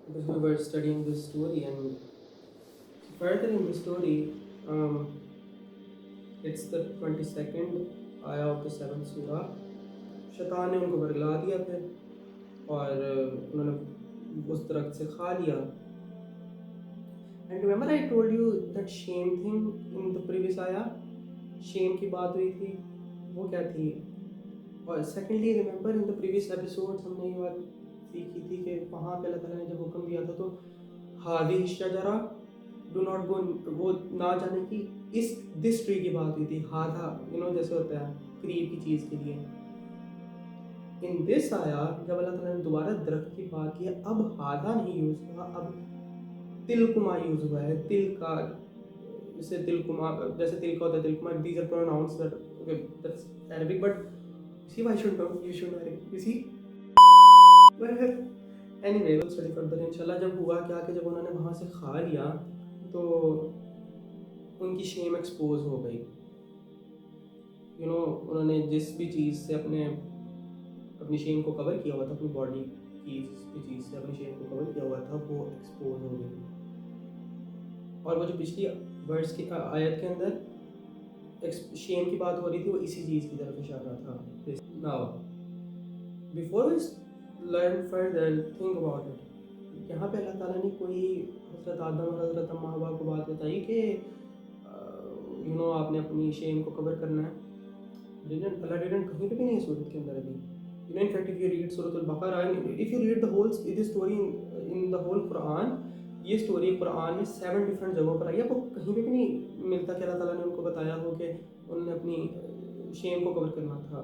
because we were studying this story, and further in the story, it's the 22nd ayah of the 7th surah. शैतान ने उनको बरगला दिया फिर, और उन्होंने उस दरख्त से खा लिया. And remember I told you that shame thing in the previous ayah, shame की बात हुई थी, वो क्या थी? और secondly remember in the previous episodes हमने ये बात सीखी थी कि वहाँ पे अल्लाह ताला ने जब हुक्म दिया था तो हादी शजरा डू नॉट गो, वो ना जाने की इस दिस ट्री की बात हुई थी. हादा जैसे होता है करीब की चीज़ के लिए. इन दिस आया जब अल्लाह ताला ने दोबारा दरख्त की बात की, अब हादा नहीं यूज़ हुआ, अब तिलकुमा यूज़ हुआ है. तिल का, जैसे तिलकुमा, जैसे तिल का होता है तिलकुमा. These are pronounce that, okay, that's Arabic, but see why should not you should Arabic, you see. But anyway we'll study further इंशाल्लाह. जब हुआ क्या कि जब उन्होंने वहाँ से खा लिया तो उनकी शेम एक्सपोज हो गई. उन्होंने जिस भी चीज़ से अपनी शेम को कवर किया हुआ था, अपनी बॉडी की जिस भी चीज़ से अपनी शेम को कवर किया हुआ था, वो एक्सपोज हो गई. और वो जो पिछली वर्ड्स की आयत के अंदर शेम की बात हो रही थी, वो इसी चीज़ की तरफ इशारा था. Now before we learn further, think about it. यहाँ पे अल्लाह ताला ने कोई हज़रत आदम और हज़रत अम्मा हवा को बात बताई कि आपने अपनी शेम को कवर करना है. अल्लाह डिडंट कहीं पे भी नहीं है सूरत के अंदर अभी. In fact, if you read Surah Al-Baqarah, if you read the whole this story in the whole Quran, ये स्टोरी कुरान में 7 डिफरेंट जगहों पर आई है. आपको कहीं पे भी नहीं मिलता कि अल्लाह ताला ने उनको बताया हो कि उन्होंने अपनी शेम को कवर करना था.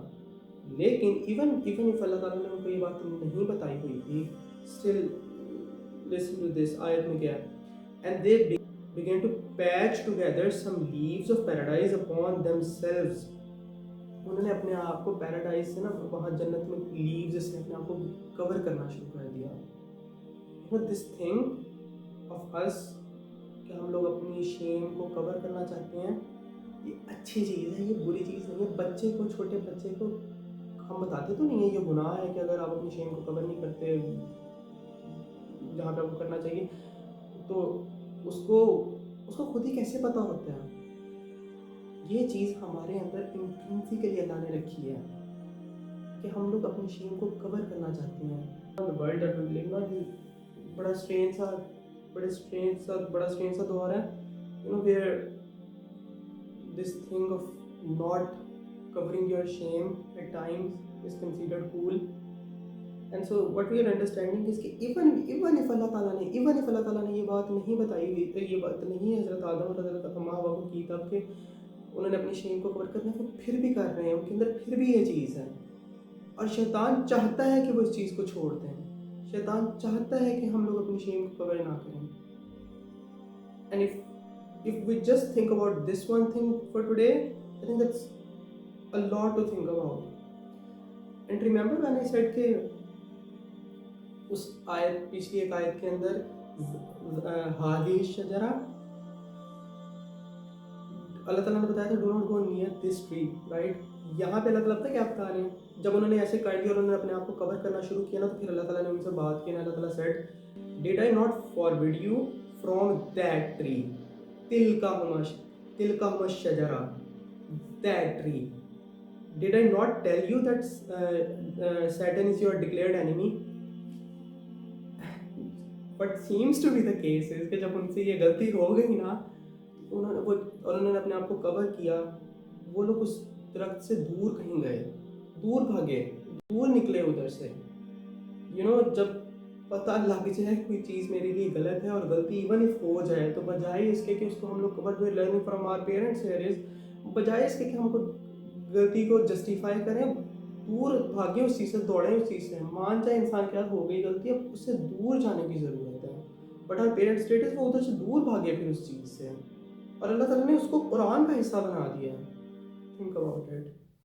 लेकिन इवन इफ अल्लाह ताला ने उनको ये बात नहीं बताई हुई थी, स्टिल लिसन टू दिस. आयत में क्या है? And they began to patch together some leaves of paradise upon themselves. उन्होंने अपने आप को पैराडाइज से ना, वहाँ जन्नत में लीव्स से अपने आप को कवर करना शुरू कर दिया. दिस थिंग ऑफ अस कि हम लोग अपनी शेम को कवर करना चाहते हैं, ये अच्छी चीज़ है, ये बुरी चीज़ नहीं है. बच्चे को, छोटे बच्चे को हम बताते तो नहीं है ये गुनाह है कि अगर आप अपनी शेम को कवर नहीं करते जहाँ पे आपको करना चाहिए, तो उसको खुद ही कैसे पता होता है. ये चीज़ हमारे अंदर इंट्रिंसिकली अल्लाह ने रखी है कि हम लोग अपनी शेम को कवर करना चाहते हैं. World that we live in बड़ा स्ट्रेंज सा दौर है, where this thing of not covering your shame at times is considered cool. And so what we are understanding is कि even if अल्लाह ताला ने ये बात नहीं बताई हुई, तो ये बात नहीं हज़रत आदम और हज़रत हव्वा को की तब कि उन्होंने अपनी शेम को कवर करना, वो फिर भी कर रहे हैं, उनके अंदर फिर भी ये चीज़ है. और शैतान चाहता है कि वो इस चीज़ को छोड़ दें. शैतान चाहता है कि हम लोग अपनी शेम को कवर ना करें. And if we just think about this one thing for today, I think that's a lot to think about. And remember when I said कि उस आयत, पिछली एक आयत के अंदर हादी शजरा, अल्लाह ताला ने बताया था do not go near this tree, right. यहाँ पे अल्लाह ताला क्या बता रहे हैं? जब उन्होंने ऐसे कर दिया और उन्होंने अपने आप को कवर करना शुरू किया ना, तो फिर अल्लाह ताला ने उनसे बात की. अल्लाह ताला said did I not forbid you from that tree, तिलका हुमश शजरा, that tree. Did I not tell you that Satan is your declared enemy? What seems to be the case is कि जब उनसे ये गलती हो गई ना, उन्होंने अपने आप को कवर किया, वो लोग उस दरख्त से दूर कहीं गए, दूर भागे, दूर निकले उधर से. जब पता लग जाए कोई चीज़ मेरे लिए गलत है और गलती इवन इफ हो जाए, तो बजाय इसके कि उसको हम लोग cover learning from our parents here is, बजाय इसके कि हमको गलती को जस्टिफाई करें, दूर भागें उस चीज़ से, दौड़ें उस चीज़ से. मान जाए इंसान क्या हो गई गलती, अब उससे दूर जाने की ज़रूरत है. बट आवर पेरेंट्स स्टेटस, वो उधर से दूर भागे फिर उस चीज़ से, और अल्लाह ताला ने उसको कुरान का हिस्सा बना दिया है. Think about it.